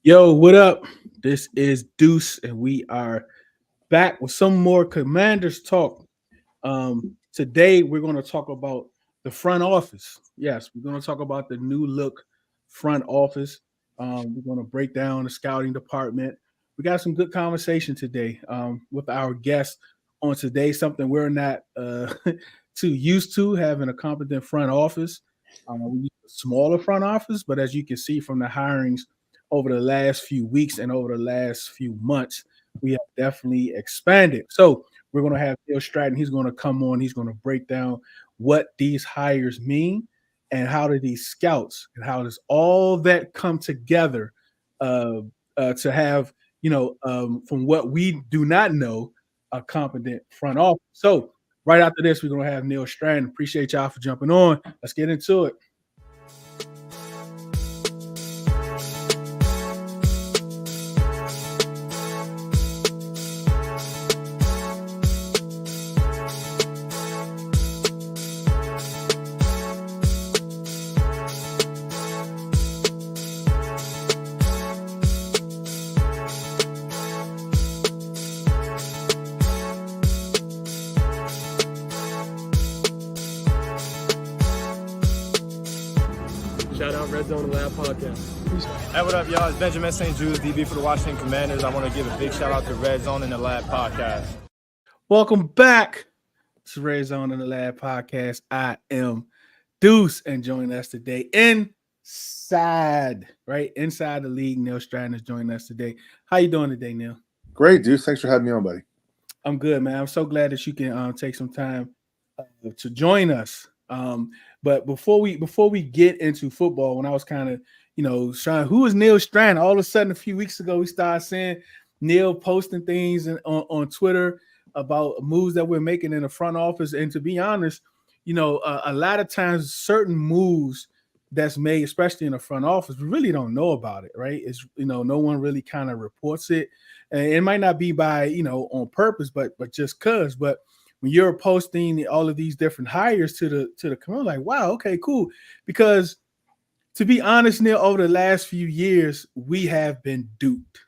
Yo, what up? This is Deuce, and we are back with some more Commanders talk. Today, we're going to talk about the front office. Yes, we're going to talk about the new look front office. We're going to break down the scouting department. We got some good conversation today with our guests on today, something we're not too used to having a competent front office. We use a smaller front office, but as you can see from the hirings over the last few weeks and over the last few months, we have definitely expanded. So we're going to have Neil Stratton. He's going to come on. He's going to break down what these hires mean and how do these scouts and how does all that come together uh, to have, from what we do not know, a competent front office. So right after this, we're going to have Neil Stratton. Appreciate y'all for jumping on. Let's get into it. Shout out Redzone In the Lab podcast. Hey, what up, y'all? It's Benjamin St. Jude, DB for the Washington Commanders. I want to give a big shout out to Redzone In the Lab podcast. Welcome back to Redzone In the Lab podcast. I am Deuce, and joining us today inside the league, Neil Stratton is joining us today. How you doing today, Neil? Great, Deuce. Thanks for having me on, buddy. I'm good, man. I'm so glad that you can take some time to join us. But before we get into football, when I was kind of, trying, who is Neil Stratton? All of a sudden, a few weeks ago, we started seeing Neil posting things on Twitter about moves that we're making in the front office. And to be honest, a lot of times certain moves that's made, especially in the front office, we really don't know about it, right? It's, no one really kind of reports it. And it might not be by, on purpose, but just cause. But when you're posting all of these different hires to the community, like, wow, okay, cool. Because to be honest, Neil, over the last few years, we have been duped,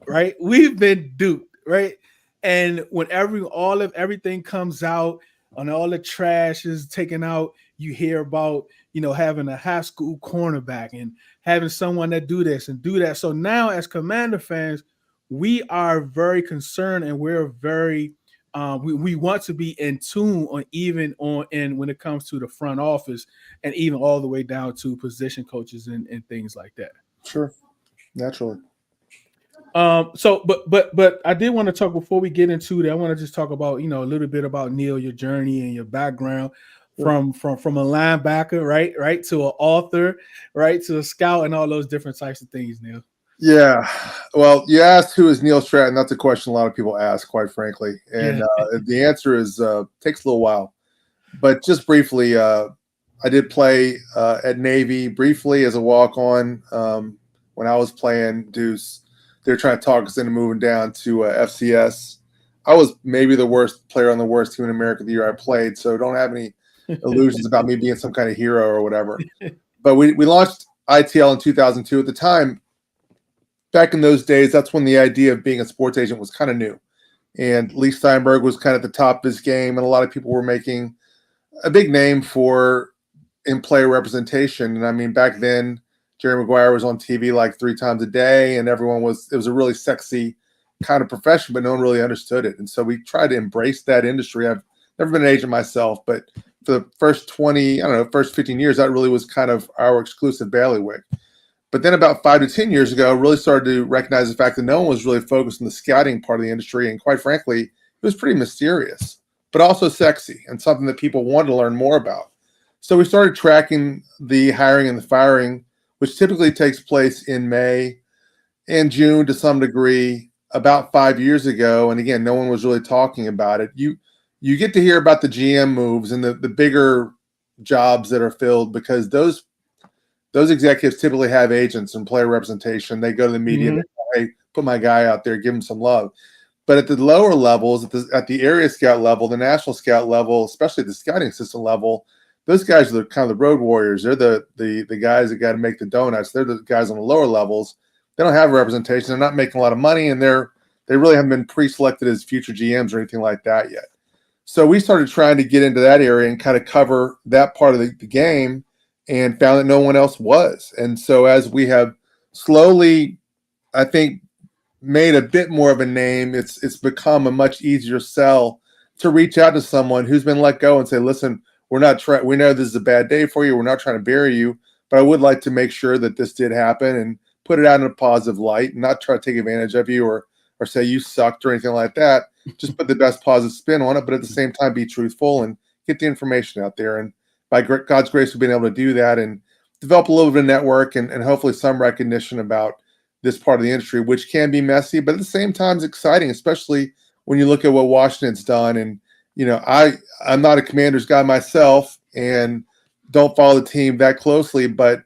right? We've been duped, right? And when everything comes out and all the trash is taken out, you hear about, having a high school cornerback and having someone that do this and do that. So now as Commander fans, we are very concerned and we're very we want to be in tune and when it comes to the front office and even all the way down to position coaches and things like that. Sure, naturally. But I did want to talk before we get into that. I want to just talk about a little bit about Neil, your journey and your background from a linebacker, right to an author, right to a scout, and all those different types of things, Neil. Yeah. Well, you asked who is Neil Stratton. That's a question a lot of people ask, quite frankly. And the answer is takes a little while. But just briefly, I did play at Navy briefly as a walk-on when I was playing Deuce. They were trying to talk us into moving down to FCS. I was maybe the worst player on the worst team in America the year I played, so don't have any illusions about me being some kind of hero or whatever. But we launched ITL in 2002. At the time, back in those days, that's when the idea of being a sports agent was kind of new. And Lee Steinberg was kind of at the top of his game, and a lot of people were making a big name for in-player representation. And I mean, back then, Jerry Maguire was on TV like 3 times a day, and it was a really sexy kind of profession, but no one really understood it. And so we tried to embrace that industry. I've never been an agent myself, but for the first 15 years, that really was kind of our exclusive bailiwick. But then about 5 to 10 years ago, really started to recognize the fact that no one was really focused on the scouting part of the industry. And quite frankly, it was pretty mysterious, but also sexy and something that people wanted to learn more about. So we started tracking the hiring and the firing, which typically takes place in May and June to some degree, about 5 years ago. And again, no one was really talking about it. You get to hear about the GM moves and the bigger jobs that are filled because those executives typically have agents and player representation. They go to the media and they say, hey, put my guy out there, give him some love. But at the lower levels, at the area scout level, the national scout level, especially the scouting assistant level, those guys are kind of the road warriors. They're the guys that got to make the donuts. They're the guys on the lower levels. they don't have a representation. They're not making a lot of money, and they really haven't been pre-selected as future GMs or anything like that yet. So we started trying to get into that area and kind of cover that part of the game, and found that no one else was. And so as we have slowly, I think, made a bit more of a name, it's become a much easier sell to reach out to someone who's been let go and say, listen, we know this is a bad day for you. We're not trying to bury you, but I would like to make sure that this did happen and put it out in a positive light and not try to take advantage of you or say you sucked or anything like that. Just put the best positive spin on it, but at the same time, be truthful and get the information out there. And by God's grace, we've been able to do that and develop a little bit of network and hopefully some recognition about this part of the industry, which can be messy, but at the same time is exciting, especially when you look at what Washington's done. And, I'm not a Commanders guy myself and don't follow the team that closely, but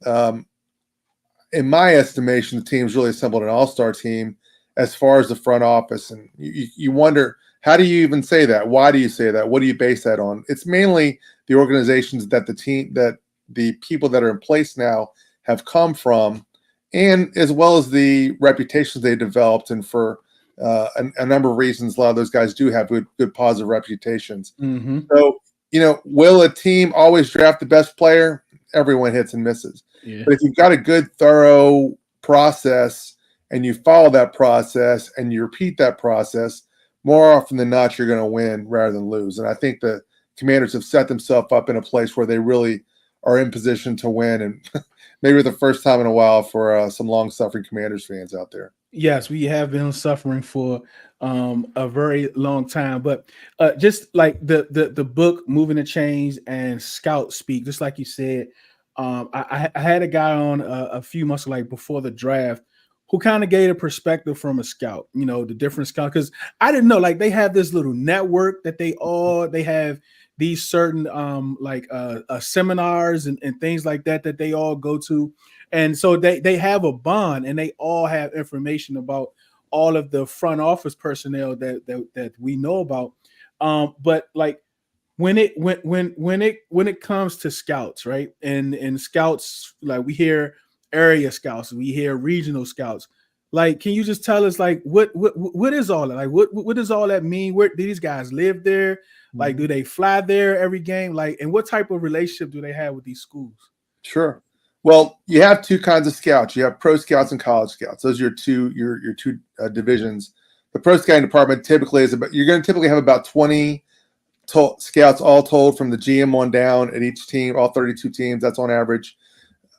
in my estimation, the team's really assembled an all-star team as far as the front office. And you wonder, how do you even say that? Why do you say that? What do you base that on? It's mainly the organizations that the people that are in place now have come from, and as well as the reputations they developed. And for a number of reasons, a lot of those guys do have good positive reputations. Mm-hmm. So, will a team always draft the best player? Everyone hits and misses. Yeah. But if you've got a good, thorough process and you follow that process and you repeat that process, more often than not, you're going to win rather than lose. And I think the Commanders have set themselves up in a place where they really are in position to win. And maybe the first time in a while for some long-suffering Commanders fans out there. Yes, we have been suffering for a very long time, but just like the book Moving the Chains and Scout Speak, just like you said, I had a guy on a few months like before the draft who kind of gave a perspective from a scout, the different scout, because I didn't know, like, they have this little network that they have these certain seminars and things like that they all go to. And so they have a bond and they all have information about all of the front office personnel that we know about. But like when it comes to scouts, right? And scouts, like we hear area scouts, we hear regional scouts. Like, can you just tell us, like, what is all that? Like, what does all that mean? Where do these guys live there? Like, do they fly there every game? Like, and what type of relationship do they have with these schools? Sure. Well, you have two kinds of scouts. You have pro scouts and college scouts. Those are your two divisions. The pro scouting department typically you're going to typically have about 20 scouts all told from the GM on down at each team, all 32 teams. That's on average.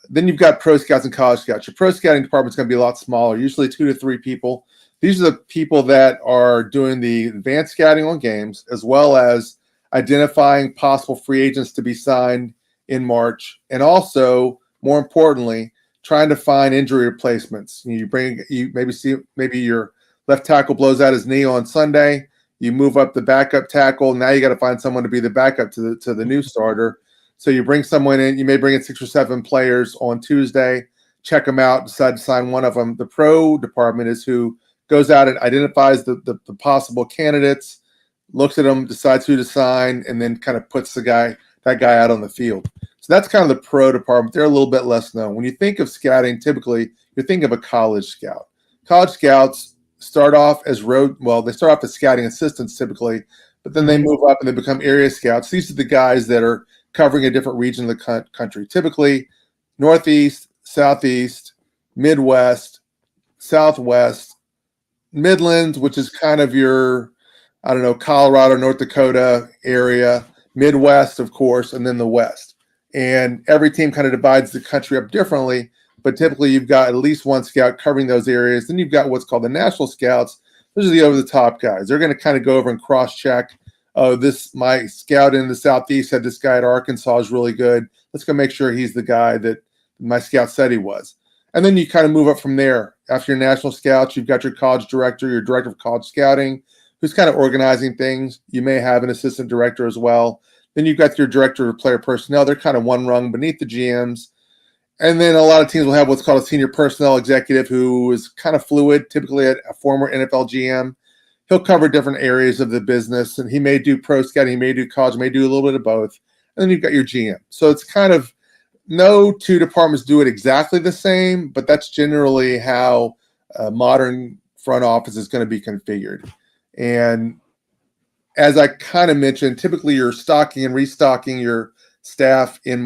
Then you've got pro scouts and college scouts. Your pro scouting department is going to be a lot smaller, usually 2 to 3 people. These are the people that are doing the advanced scouting on games, as well as identifying possible free agents to be signed in March, and also, more importantly, trying to find injury replacements. Maybe your left tackle blows out his knee on Sunday. You move up the backup tackle. Now you got to find someone to be the backup to the new starter. So you bring someone in. You may bring in 6 or 7 players on Tuesday, check them out, decide to sign one of them. The pro department is who goes out and identifies the possible candidates, looks at them, decides who to sign, and then kind of puts that guy out on the field. So that's kind of the pro department. They're a little bit less known. When you think of scouting, typically you think of a college scout. College scouts start off as scouting assistants typically, but then they move up and they become area scouts. These are the guys that are covering a different region of the country, typically Northeast, Southeast, Midwest, Southwest, Midlands, which is kind of your, Colorado, North Dakota area, Midwest, of course, and then the West. And every team kind of divides the country up differently, but typically you've got at least one scout covering those areas. Then you've got what's called the national scouts. Those are the over-the-top guys. They're going to kind of go over and cross-check. Oh, my scout in the Southeast said this guy at Arkansas is really good. Let's go make sure he's the guy that my scout said he was. And then you kind of move up from there. After your national scouts, you've got your college director, your director of college scouting, who's kind of organizing things. You may have an assistant director as well. Then you've got your director of player personnel. They're kind of one rung beneath the GMs. And then a lot of teams will have what's called a senior personnel executive, who is kind of fluid, typically a former NFL GM. He'll cover different areas of the business, and he may do pro scouting, he may do college, may do a little bit of both. And then you've got your GM. So it's kind of no two departments do it exactly the same, but that's generally how a modern front office is going to be configured. And as I kind of mentioned, typically you're stocking and restocking your staff in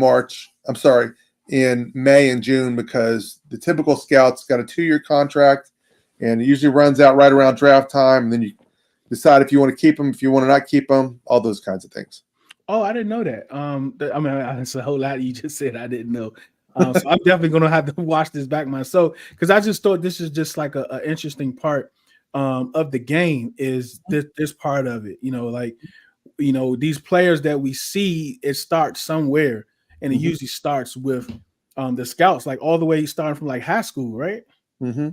May and June, because the typical scout's got a 2-year contract, and it usually runs out right around draft time. And then you decide if you want to keep them, if you want to not keep them, all those kinds of things. Oh, I didn't know that. I mean, it's a whole lot you just said I didn't know. So I'm definitely going to have to watch this back myself, because I just thought this is just like a interesting part of the game, is this part of it. Like, these players that we see, it starts somewhere, and it usually starts with the scouts, like all the way starting from like high school, right? Mm-hmm.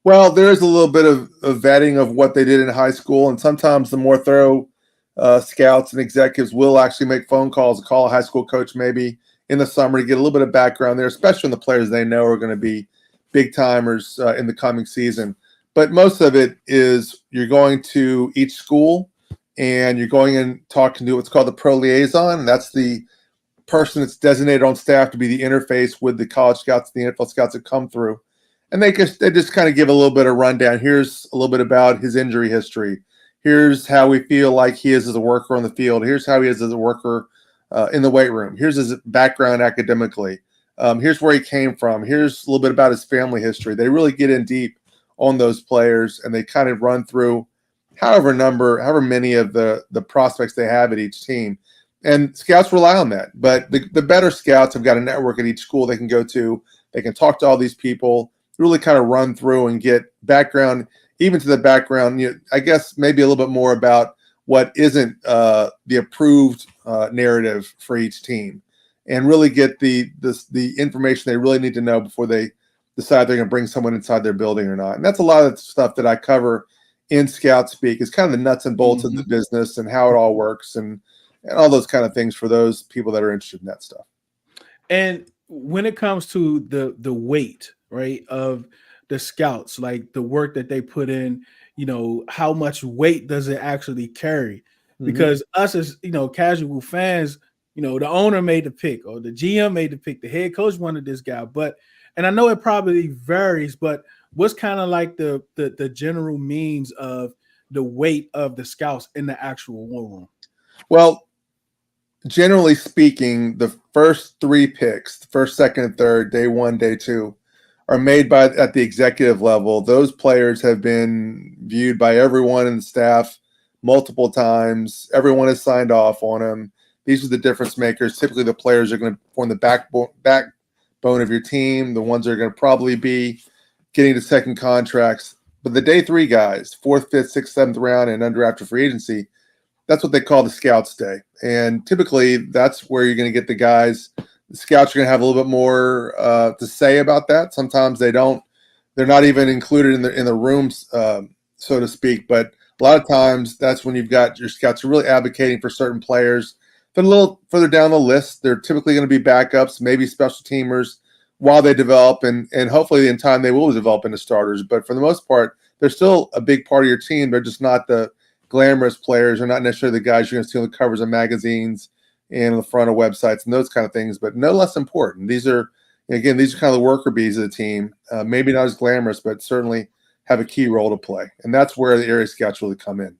Well, there is a little bit of vetting of what they did in high school, and sometimes the more thorough scouts and executives will actually make phone calls, call a high school coach maybe in the summer to get a little bit of background there, especially on the players they know are going to be big timers in the coming season. But most of it is you're going to each school and you're going and talking to what's called the pro liaison, and that's the person that's designated on staff to be the interface with the college scouts, the NFL scouts that come through. And they just kind of give a little bit of rundown. Here's a little bit about his injury history. Here's how we feel like he is as a worker on the field. Here's how he is as a worker in the weight room. Here's his background academically. Here's where he came from. Here's a little bit about his family history. They really get in deep on those players, and they kind of run through however many of the prospects they have at each team. And scouts rely on that. But the better scouts have got a network at each school they can go to. They can talk to all these people, really kind of run through and get background, even to the background, I guess maybe a little bit more about what isn't the approved narrative for each team, and really get the information they really need to know before they decide they're going to bring someone inside their building or not. And that's a lot of the stuff that I cover in Scout Speak, is kind of the nuts and bolts of the business and how it all works, and all those kind of things for those people that are interested in that stuff. And when it comes to the weight, right, of the scouts, like the work that they put in, how much weight does it actually carry? Because us as, casual fans, the owner made the pick, or the GM made the pick, the head coach wanted this guy, and I know it probably varies, but what's kind of like the general means of the weight of the scouts in the actual war room? Well, generally speaking, the first 3 picks, the first, second, and third, day 1, day 2, are made at the executive level. Those players have been viewed by everyone in the staff multiple times. Everyone has signed off on them. These are the difference makers. Typically, the players are going to form the backbone of your team, the ones that are going to probably be getting to second contracts. But the day 3 guys, 4th, 5th, 6th, 7th round, and under after free agency, that's what they call the Scouts Day. And typically, that's where you're going to get the guys. The scouts are going to have a little bit more to say about that. Sometimes they don't. They're not even included in the rooms, so to speak. But a lot of times, that's when you've got your scouts who are really advocating for certain players. But a little further down the list, they're typically going to be backups, maybe special teamers, while they develop, and hopefully in time they will develop into starters. But for the most part, they're still a big part of your team. They're just not the glamorous players, are not necessarily the guys you're going to see on the covers of magazines and on the front of websites and those kind of things, but no less important. These are kind of the worker bees of the team. Maybe not as glamorous, but certainly have a key role to play. And that's where the area scouts really come in.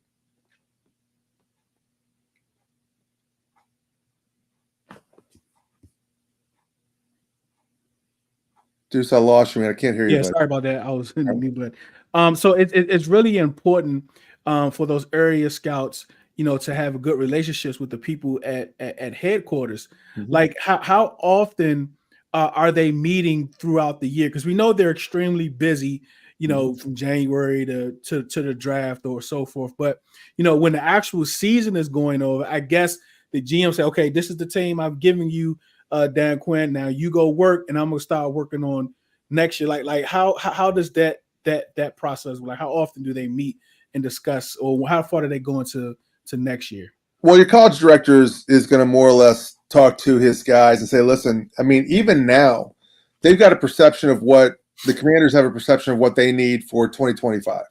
Deuce, I lost you, man. I can't hear you. Yeah, sorry about that. I was in the mute button. So it's really important for those area scouts, to have good relationships with the people at headquarters. Like how often are they meeting throughout the year? Because we know they're extremely busy, from January to the draft or so forth. But when the actual season is going over, I guess the GM say, okay, this is the team I've given you, Dan Quinn. Now you go work, and I'm gonna start working on next year. Like how does that process? Like how often do they meet and discuss, or how far do they go into next year? Well, your college director is going to more or less talk to his guys and say, listen, I mean, even now, they've got a perception of what the Commanders have a perception of what they need for 2025.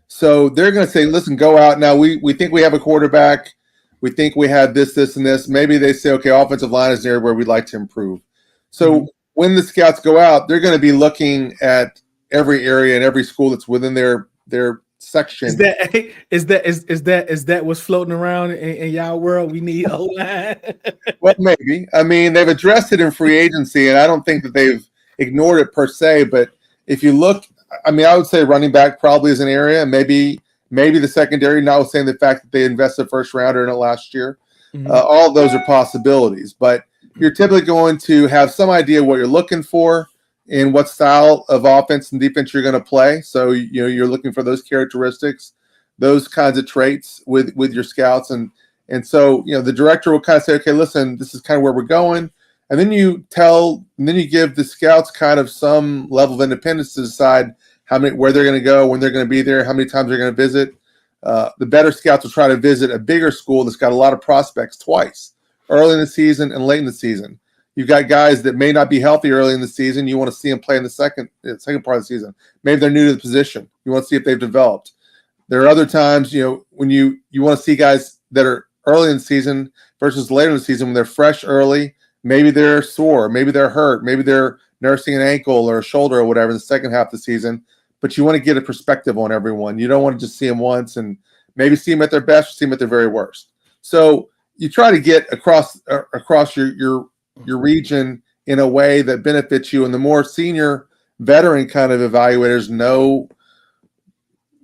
So they're going to say, listen, go out. Now, we think we have a quarterback. We think we have this, and this. Maybe they say, okay, offensive line is an area where we'd like to improve. So when the scouts go out, they're going to be looking at every area and every school that's within their section. Is that what's floating around in y'all world? We need O-line. Well, maybe. I mean, they've addressed it in free agency, and I don't think that they've ignored it per se. But if you look, I mean, I would say running back probably is an area, and maybe the secondary, notwithstanding the fact that they invested first rounder in it last year. All of those are possibilities. But you're typically going to have some idea what you're looking for and what style of offense and defense you're going to play. So, you're looking for those characteristics, those kinds of traits with your scouts. And so, the director will kind of say, okay, listen, this is kind of where we're going. And then you give the scouts kind of some level of independence to decide where they're going to go, when they're going to be there, how many times they're going to visit. The better scouts will try to visit a bigger school that's got a lot of prospects twice, early in the season and late in the season. You've got guys that may not be healthy early in the season. You want to see them play in the second part of the season. Maybe they're new to the position. You want to see if they've developed. There are other times, when you want to see guys that are early in the season versus later in the season when they're fresh early. Maybe they're sore. Maybe they're hurt. Maybe they're nursing an ankle or a shoulder or whatever in the second half of the season. But you want to get a perspective on everyone. You don't want to just see them once and maybe see them at their best or see them at their very worst. So you try to get across your region in a way that benefits you. And the more senior veteran kind of evaluators know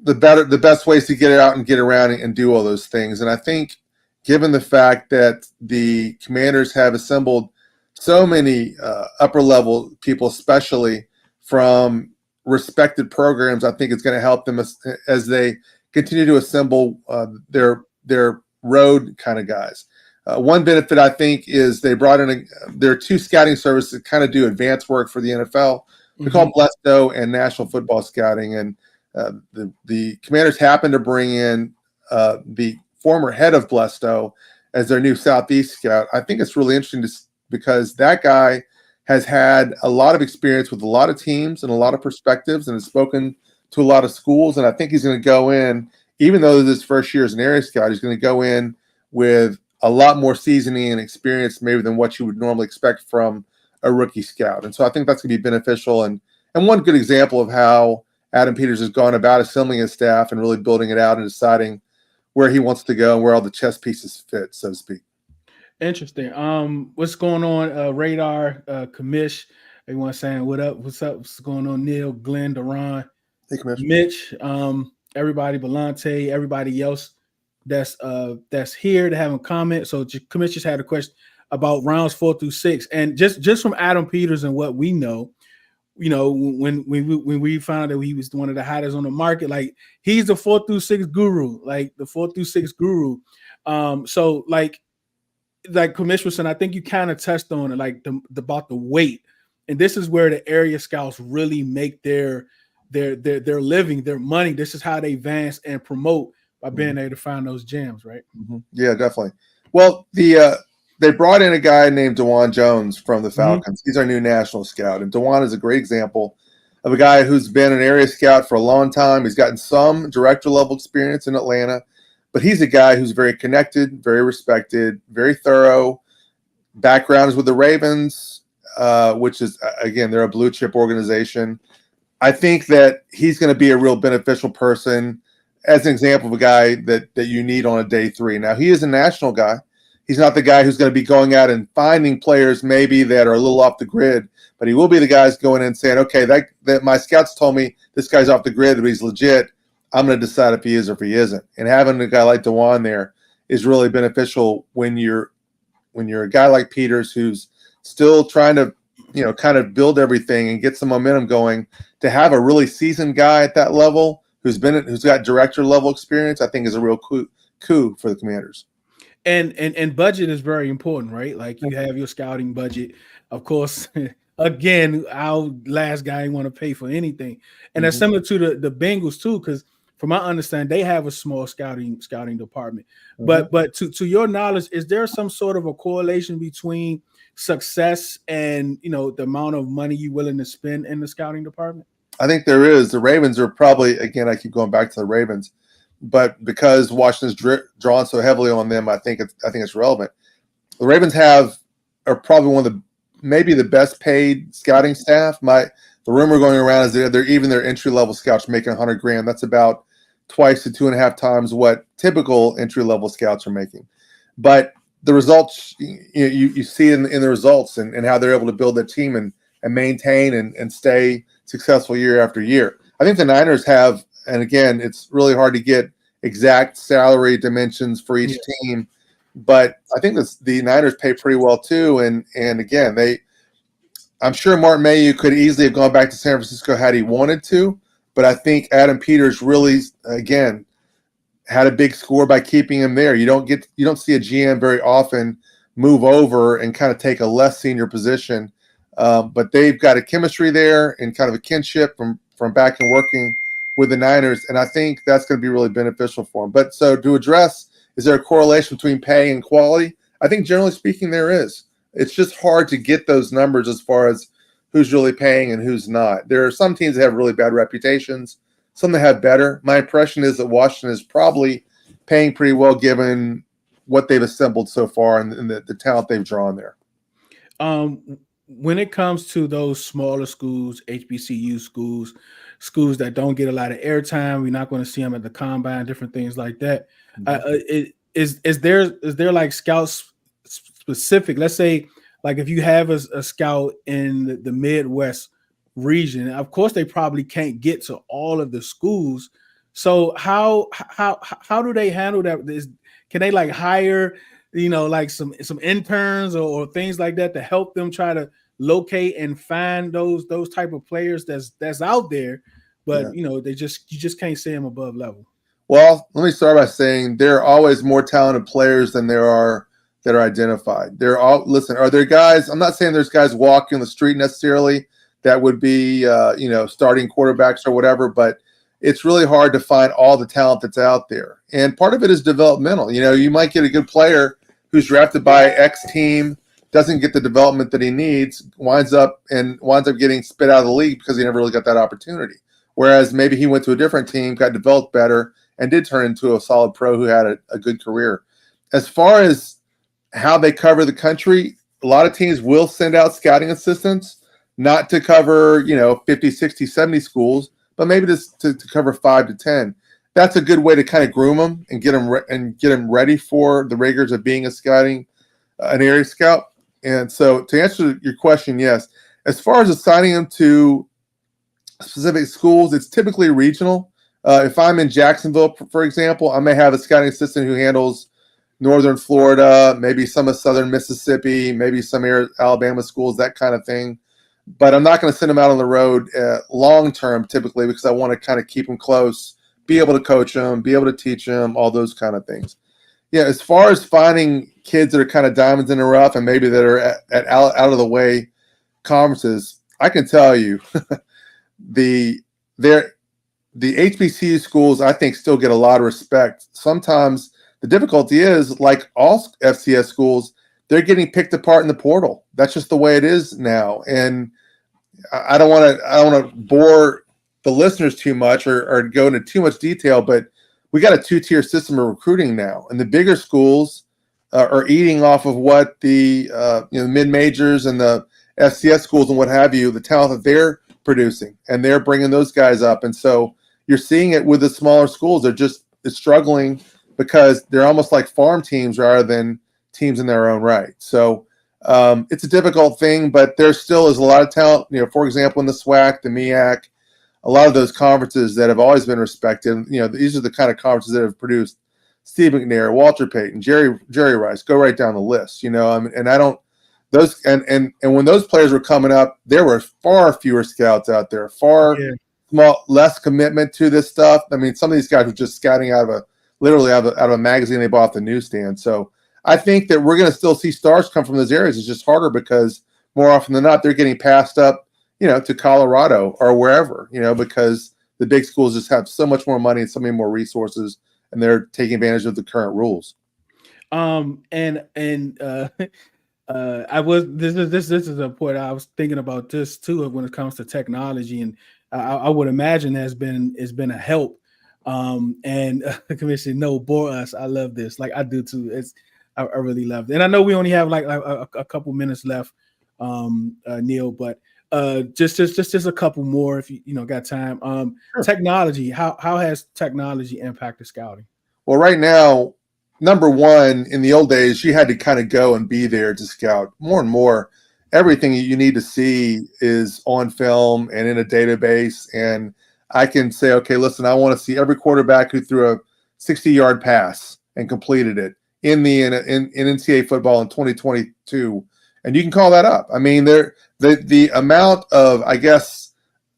the best ways to get it out and get around and do all those things. And I think given the fact that the Commanders have assembled so many upper level people, especially from respected programs, I think it's going to help them as they continue to assemble their road kind of guys. One benefit, I think, is they brought in there are two scouting services that kind of do advanced work for the NFL. They're called Blesto and National Football Scouting. And the Commanders happen to bring in the former head of Blesto as their new Southeast scout. I think it's really interesting because that guy has had a lot of experience with a lot of teams and a lot of perspectives and has spoken to a lot of schools. And I think he's going to go in, even though this first year as an area scout, he's going to go in with a lot more seasoning and experience maybe than what you would normally expect from a rookie scout. And so I think that's going to be beneficial. And one good example of how Adam Peters has gone about assembling his staff and really building it out and deciding where he wants to go and where all the chess pieces fit, so to speak. Interesting. What's going on? Radar, Commish. Everyone saying what up? What's up? What's going on? Neil, Glenn, Deron, Hey, Commish. Mitch, everybody, Belante, everybody else that's here to have a comment. So Commish just had a question about rounds 4 through 6, and just from Adam Peters and what we know, when we found that he was one of the hottest on the market, like he's the 4 through 6 guru, like the 4 through 6 guru. So like Commissioner said, I think you kind of touched on it, like about the weight, and this is where the area scouts really make their living, their money. This is how they advance and promote by being able to find those gems, right? Yeah, definitely. Well, they brought in a guy named DeJuan Jones from the Falcons. He's our new national scout, and DeJuan is a great example of a guy who's been an area scout for a long time. He's gotten some director level experience in Atlanta, but he's a guy who's very connected, very respected, very thorough. Background is with the Ravens, which is, again, they're a blue chip organization. I think that he's going to be a real beneficial person as an example of a guy that you need on a day 3. Now, he is a national guy. He's not the guy who's going to be going out and finding players maybe that are a little off the grid, but he will be the guys going in and saying, okay, that my scouts told me this guy's off the grid, but he's legit. I'm going to decide if he is or if he isn't. And having a guy like DeJuan there is really beneficial when you're a guy like Peters who's still trying to, kind of build everything and get some momentum going. To have a really seasoned guy at that level who's got director level experience, I think is a real coup for the Commanders. And budget is very important, right? Like you have your scouting budget, of course. Again, our last guy want to pay for anything, and that's similar to the Bengals too, because from my understanding, they have a small scouting department. But to your knowledge, is there some sort of a correlation between success and the amount of money you're willing to spend in the scouting department? I think there is. The Ravens are probably, again, I keep going back to the Ravens, but because Washington's drawn so heavily on them, I think it's relevant. The Ravens are probably one of the maybe the best paid scouting staff. The rumor going around is they're even their entry level scouts making $100,000. That's about twice to 2.5 times what typical entry level scouts are making. But the results, you see in the results and how they're able to build their team and maintain and stay successful year after year. I think the Niners have, and again, it's really hard to get exact salary dimensions for each team, but I think the Niners pay pretty well too. And again, I'm sure Martin Mayhew could easily have gone back to San Francisco had he wanted to, but I think Adam Peters really, again, had a big score by keeping him there. You don't see a GM very often move over and kind of take a less senior position, but they've got a chemistry there and kind of a kinship from back and working with the Niners, and I think that's going to be really beneficial for them. But so to address, is there a correlation between pay and quality? I think generally speaking there is. It's just hard to get those numbers as far as who's really paying and who's not. There are some teams that have really bad reputations, some that have better. My impression is that Washington is probably paying pretty well given what they've assembled so far and the talent they've drawn there. When it comes to those smaller schools, HBCU schools that don't get a lot of airtime, we're not going to see them at the combine, different things like that. Is there like scouts specific? Let's say, like if you have a scout in the Midwest region, of course they probably can't get to all of the schools. So how do they handle that? Can they like hire, like some interns or things like that to help them try to locate and find those type of players that's out there, but you just can't see them above level? Well, let me start by saying there are always more talented players than there are that are identified. Are there guys? I'm not saying there's guys walking the street necessarily that would be starting quarterbacks or whatever, but it's really hard to find all the talent that's out there. And part of it is developmental. You might get a good player who's drafted by X team, doesn't get the development that he needs, winds up getting spit out of the league because he never really got that opportunity. Whereas maybe he went to a different team, got developed better, and did turn into a solid pro who had a good career. As far as how they cover the country, a lot of teams will send out scouting assistants, not to cover 50, 60, 70 schools, but maybe just to cover 5 to 10. That's a good way to kind of groom them and get them ready for the rigors of being an area scout. And so to answer your question, yes. As far as assigning them to specific schools, it's typically regional. If I'm in Jacksonville, for example, I may have a scouting assistant who handles Northern Florida, maybe some of Southern Mississippi, maybe some Alabama schools, that kind of thing. But I'm not going to send them out on the road long term, typically, because I want to kind of keep them close, be able to coach them, be able to teach them, all those kind of things. Yeah, as far as finding kids that are kind of diamonds in the rough and maybe that are at out of the way conferences, I can tell you the HBCU schools, I think, still get a lot of respect. Sometimes the difficulty is, like all FCS schools, they're getting picked apart in the portal. That's just the way it is now. And I don't want to bore the listeners too much or go into too much detail, but we got a 2-tier system of recruiting now, and the bigger schools are eating off of what the mid-majors and the FCS schools and what have you, the talent that they're producing, and they're bringing those guys up. And so you're seeing it with the smaller schools. They're struggling because they're almost like farm teams rather than teams in their own right. So it's a difficult thing, but there still is a lot of talent. For example, in the SWAC, the MEAC, a lot of those conferences that have always been respected. These are the kind of conferences that have produced Steve McNair, Walter Payton, Jerry Rice. Go right down the list. And I don't those and when those players were coming up, there were far fewer scouts out there, less commitment to this stuff. I mean, some of these guys were just scouting out of a magazine they bought off the newsstand. So I think that we're going to still see stars come from those areas. It's just harder because more often than not, they're getting passed up, to Colorado or wherever, because the big schools just have so much more money and so many more resources, and they're taking advantage of the current rules. This is a point I was thinking about this too when it comes to technology, and I would imagine it's been a help. Commissioner, no, bore us. I love this. Like I do too. I really love it. And I know we only have like a couple minutes left. Neil. But just a couple more if you got time. Sure. Technology. How has technology impacted scouting? Well, right now, number one, in the old days, you had to kind of go and be there to scout. More and more, everything you need to see is on film and in a database. And I can say, okay, listen, I want to see every quarterback who threw a 60-yard pass and completed it in NCAA football in 2022. And you can call that up. I mean, the amount of, I guess,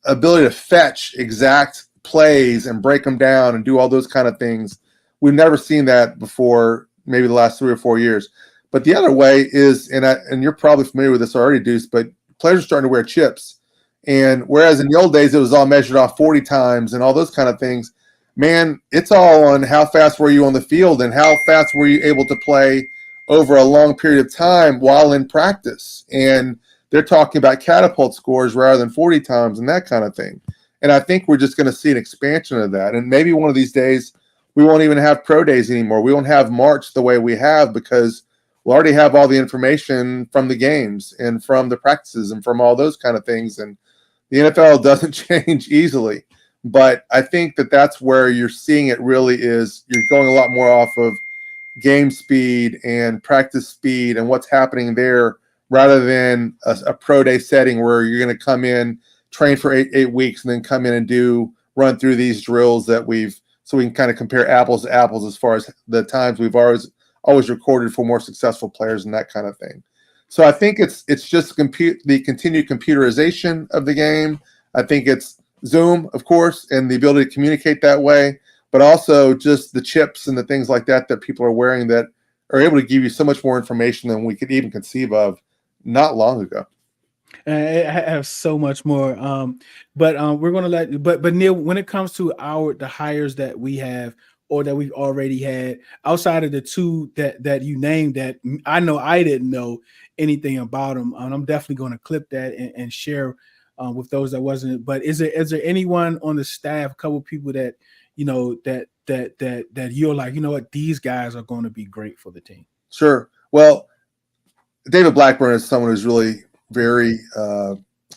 ability to fetch exact plays and break them down and do all those kind of things, we've never seen that before, maybe the last 3 or 4 years. But the other way is, and you're probably familiar with this already, Deuce, but players are starting to wear chips. And whereas in the old days, it was all measured off 40 times and all those kind of things, man, it's all on how fast were you on the field and how fast were you able to play over a long period of time while in practice. And they're talking about catapult scores rather than 40 times and that kind of thing. And I think we're just going to see an expansion of that. And maybe one of these days, we won't even have pro days anymore. We won't have March the way we have because we'll already have all the information from the games and from the practices and from all those kind of things. And the NFL doesn't change easily. But I think that that's where you're seeing it really is you're going a lot more off of game speed and practice speed and what's happening there rather than a pro day setting where you're going to come in, train for eight weeks, and then come in and run through these drills that so we can kind of compare apples to apples as far as the times we've always recorded for more successful players and that kind of thing. So I think it's just the continued computerization of the game. I think it's Zoom, of course, and the ability to communicate that way, but also just the chips and the things like that people are wearing that are able to give you so much more information than we could even conceive of not long ago. I have so much more. But we're gonna but Neil, when it comes to the hires that we have or that we've already had, outside of the two that you named that I know I didn't know anything about them, and I'm definitely going to clip that and share with those that wasn't. But is there anyone on the staff, a couple of people that that you're like, what, these guys are going to be great for the team? Sure. Well, David Blackburn is someone who's really very,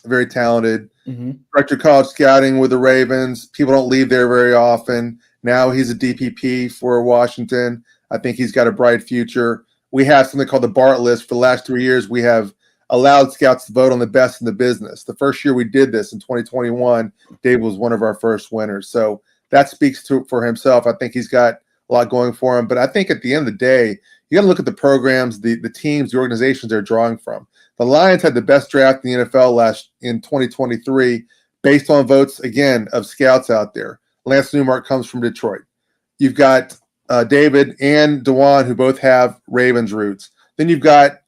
very talented. Mm-hmm. Director of college scouting with the Ravens. People don't leave there very often. Now he's a DPP for Washington. I think he's got a bright future. We have something called the BART list. For the last 3 years, we have allowed scouts to vote on the best in the business. The first year we did this in 2021, Dave was one of our first winners. So that speaks for himself. I think he's got a lot going for him. But I think at the end of the day, you got to look at the programs, the teams, the organizations they're drawing from. The Lions had the best draft in the NFL in 2023 based on votes, again, of scouts out there. Lance Newmark comes from Detroit. You've got David and DeJuan, who both have Ravens roots. Then you've got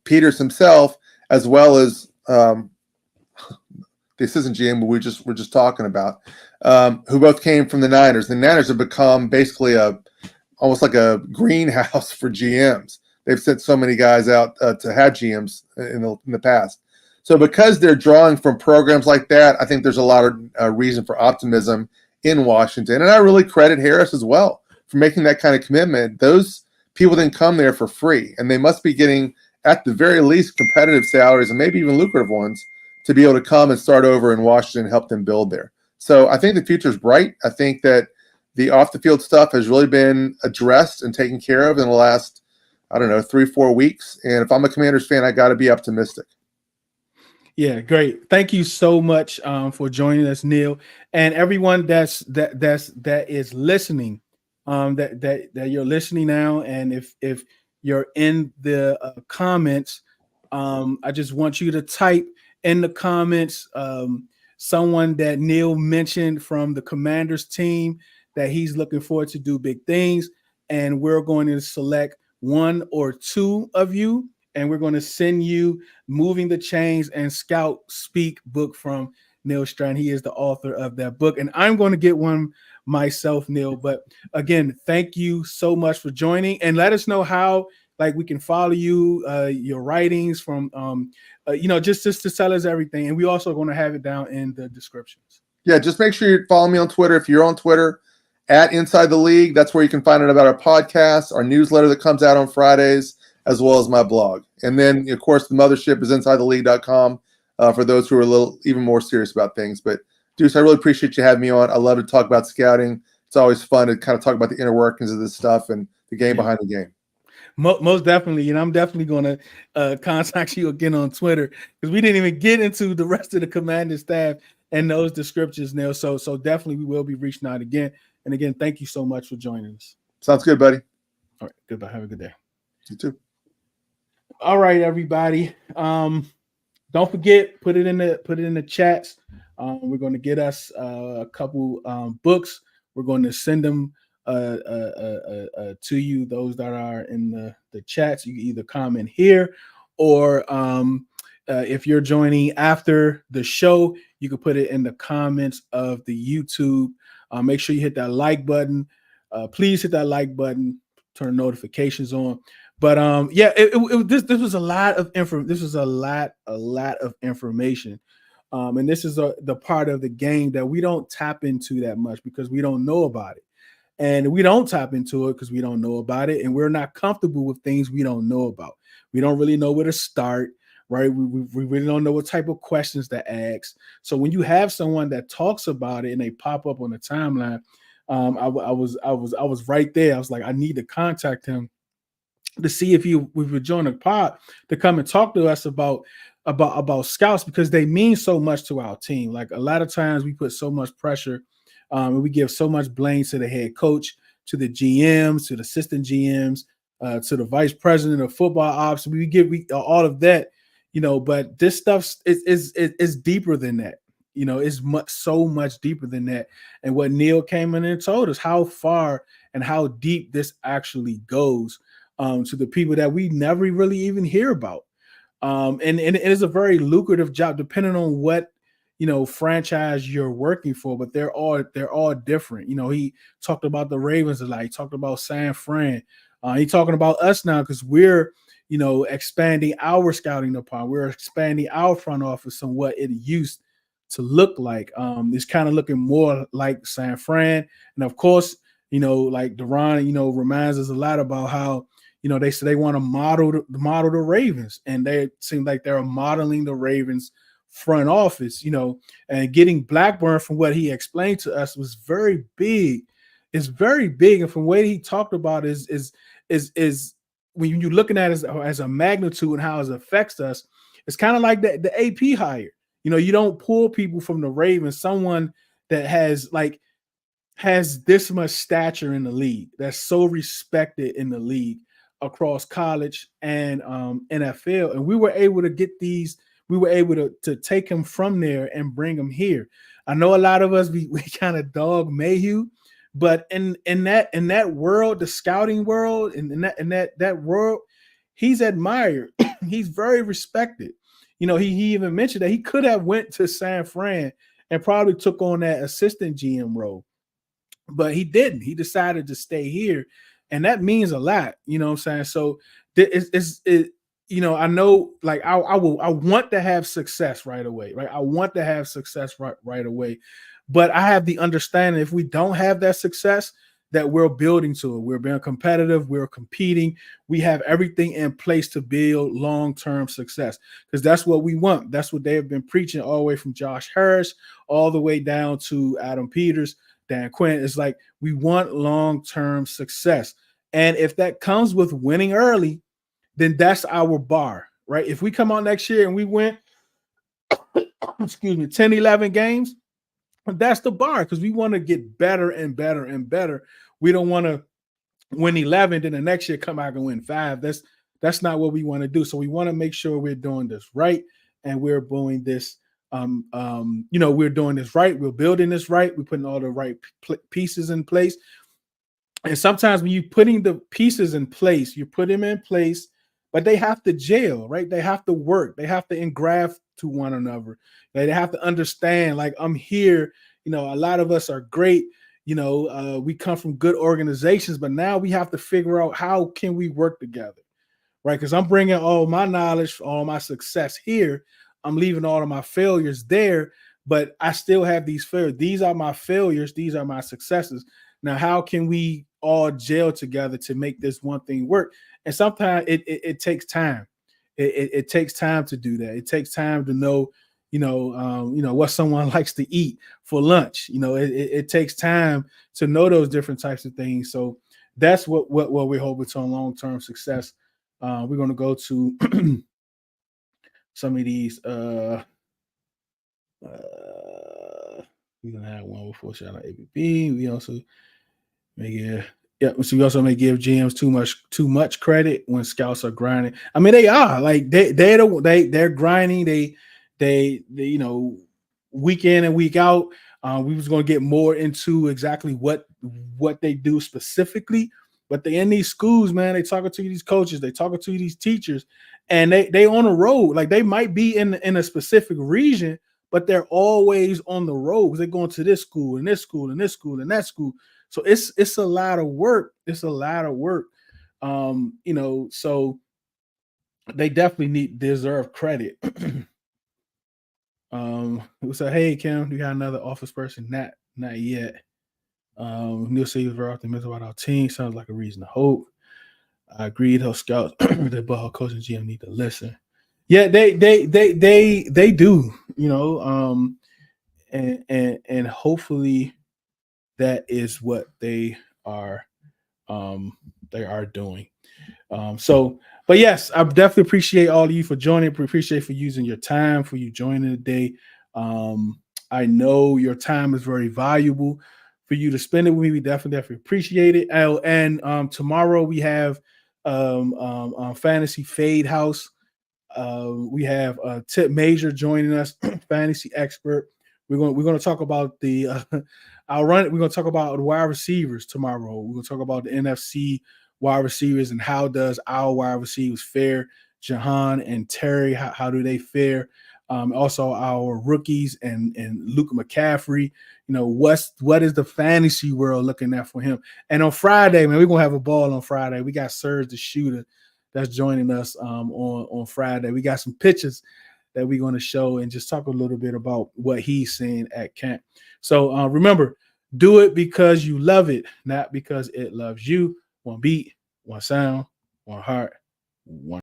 Peters himself, as well as the assistant GM we're just talking about, who both came from the Niners. The Niners have become basically almost like a greenhouse for GMs. They've sent so many guys out to have GMs in the past. So because they're drawing from programs like that, I think there's a lot of reason for optimism in Washington. And I really credit Harris as well for making that kind of commitment. Those people didn't come there for free, and they must be getting, at the very least, competitive salaries and maybe even lucrative ones to be able to come and start over in Washington and help them build there. So I think the future is bright. I think that the off-the-field stuff has really been addressed and taken care of in the last, 3-4 weeks. And if I'm a Commanders fan, I got to be optimistic. Yeah, great. Thank you so much for joining us, Neil, and everyone that is listening. That you're listening now, and if you're in the comments, I just want you to type in the comments someone that Neil mentioned from the Commanders team that he's looking forward to do big things, and we're going to select one or two of you, and we're going to send you Moving the Chains and Scout Speak book from Neil Stratton. He is the author of that book, and I'm going to get one myself, Neil. But again, thank you so much for joining, and let us know how we can follow you, your writings from just to tell us everything. And we also going to have it down in the descriptions. Yeah, just make sure you follow me on Twitter. If you're on Twitter, @Inside the League, that's where you can find out about our podcast, our newsletter that comes out on Fridays, as well as my blog. And then, of course, the mothership is InsideTheLeague.com for those who are a little even more serious about things. But, Deuce, I really appreciate you having me on. I love to talk about scouting. It's always fun to kind of talk about the inner workings of this stuff and the game behind the game. Most definitely, and I'm definitely going to contact you again on Twitter because we didn't even get into the rest of the commanding staff and those descriptions, Neil. So definitely we will be reaching out again. And again, thank you so much for joining us. Sounds good, buddy. All right, goodbye. Have a good day. You too. All right, everybody. Don't forget, put it in the chats. We're going to get us a couple books. We're going to send them to you, those that are in the chats. You can either comment here or if you're joining after the show, you can put it in the comments of the YouTube. Make sure you hit that like button. Please hit that like button, turn notifications on. But this was a lot of information. This was a lot of information. And this is the part of the game that we don't tap into that much because we don't know about it. And we don't tap into it because we don't know about it. And we're not comfortable with things we don't know about. We don't really know where to start, right? We really don't know what type of questions to ask. So when you have someone that talks about it and they pop up on the timeline, I was right there. I was like, I need to contact him to see if we would join the pod to come and talk to us about scouts because they mean so much to our team. Like a lot of times we put so much pressure and we give so much blame to the head coach, to the GMs, to the assistant GMs, to the vice president of football ops. We give all of that, but this stuff is deeper than that. It's so much deeper than that. And what Neil came in and told us how far and how deep this actually goes to the people that we never really even hear about. And it is a very lucrative job depending on what, franchise you're working for, but they're all different. He talked about the Ravens a lot. He talked about San Fran. He's talking about us now because we're, expanding our scouting department. We're expanding our front office from what it used to look like. It's kind of looking more like San Fran. And of course, like Deron, reminds us a lot about how, they say they want to model the Ravens, and they seem like they're modeling the Ravens front office, and getting Blackburn from what he explained to us was very big. It's very big. And from what he talked about is when you're looking at it as a magnitude and how it affects us, it's kind of like the AP hire. You don't pull people from the Ravens, someone that has this much stature in the league, that's so respected in the league across college and NFL. And we were able to get these, we were able to take him from there and bring him here. I know a lot of us, we kind of dog Mayhew, but in that world, the scouting world, in that world, he's admired. He's very respected. He even mentioned that he could have went to San Fran and probably took on that assistant GM role, but he didn't. He decided to stay here, and that means a lot. You know what I'm saying? So I know, like I want to have success right away, right? I want to have success right away, but I have the understanding if we don't have that success, that we're building to it. We're being competitive. We're competing. We have everything in place to build long-term success because that's what we want. That's what they have been preaching all the way from Josh Harris all the way down to Adam Peters, Dan Quinn. It's like we want long-term success. And if that comes with winning early, then that's our bar, right? If we come out next year and we win, 10, 11 games, that's the bar because we want to get better and better and better. We don't want to win 11, then the next year come out and win 5. That's not what we want to do. So we want to make sure we're doing this right, and we're doing this. We're doing this right. We're building this right. We're putting all the right pieces in place. And sometimes when you're putting the pieces in place, you put them in place, but they have to gel, right? They have to work. They have to engraft to one another. They have to understand, like, I'm here. A lot of us are great. We come from good organizations, but now we have to figure out how can we work together, right? Because I'm bringing all my knowledge, all my success here. I'm leaving all of my failures there, but I still have these failures. These are my failures. These are my successes. Now, how can we all gel together to make this one thing work. And sometimes it takes time. It takes time to do that. It takes time to know, what someone likes to eat for lunch. It takes time to know those different types of things. So that's what we're hoping to on long-term success. We're going to go to some of these. We're gonna have one before shout out ABB. We also so we also may give GMs too much credit when scouts are grinding. I mean, they are like they're grinding. They week in and week out. We was going to get more into exactly what they do specifically, but they in these schools, man. They talking to these coaches, they talking to these teachers, and they on the road. Like they might be in a specific region, but they're always on the road because they're going to this school and this school and this school and that school. So it's a lot of work. It's a lot of work. So they definitely deserve credit. We said, hey Kim, you got another office person? Not yet. Neil said he was very optimistic about our team. Sounds like a reason to hope. I agree. Those scouts, but our coach and GM need to listen. Yeah, they do. And hopefully that is what they are doing. But yes, I definitely appreciate all of you for joining. Appreciate for using your time, for you joining today. I know your time is very valuable for you to spend it with me. We definitely appreciate it. And tomorrow we have Fantasy Fade House. We have Tip Major joining us, fantasy expert. We're going to talk about the We're going to talk about the wide receivers tomorrow. We're going to talk about the NFC wide receivers and how does our wide receivers fare. Jahan and Terry, how do they fare? Also our rookies and Luke McCaffrey. What is the fantasy world looking at for him? And on Friday, man, we're gonna have a ball on Friday. We got Serge the Shooter that's joining us on Friday. We got some pictures that we're going to show and just talk a little bit about what he's seeing at camp. So remember, do it because you love it, not because it loves you. One beat, one sound, one heart, one